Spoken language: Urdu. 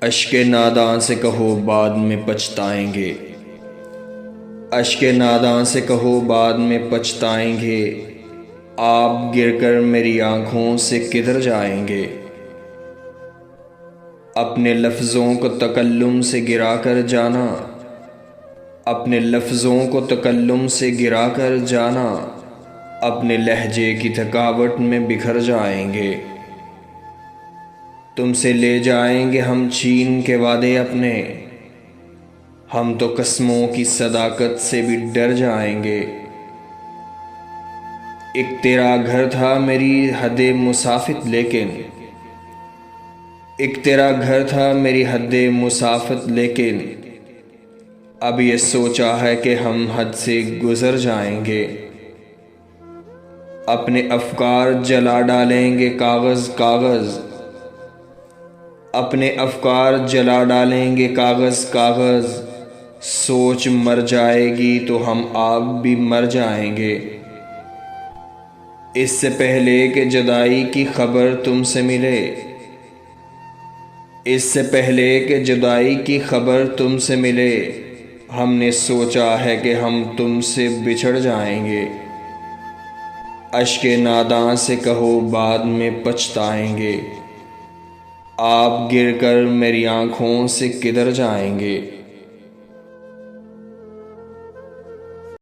اشک ناداں سے کہو بعد میں پچھتائیں گے، اشک ناداں سے کہو بعد میں پچھتائیں گے، آپ گر کر میری آنکھوں سے کدھر جائیں گے؟ اپنے لفظوں کو تکلم سے گرا کر جانا، اپنے لفظوں کو تکلم سے گرا کر جانا، اپنے لہجے کی تھکاوٹ میں بکھر جائیں گے۔ تم سے لے جائیں گے ہم چھین کے وعدے اپنے، ہم تو قسموں کی صداقت سے بھی ڈر جائیں گے۔ ایک تیرا گھر تھا میری حد مسافت لیکن، ایک تیرا گھر تھا میری حد مسافت لیکن، اب یہ سوچا ہے کہ ہم حد سے گزر جائیں گے۔ اپنے افکار جلا ڈالیں گے کاغذ کاغذ، اپنے افکار جلا ڈالیں گے کاغذ کاغذ، سوچ مر جائے گی تو ہم آپ بھی مر جائیں گے۔ اس سے پہلے کہ جدائی کی خبر تم سے ملے، اس سے پہلے کہ جدائی کی خبر تم سے ملے، ہم نے سوچا ہے کہ ہم تم سے بچھڑ جائیں گے۔ اشک ناداں سے کہو بعد میں پچھتائیں گے، آپ گر کر میری آنکھوں سے کدھر جائیں گے؟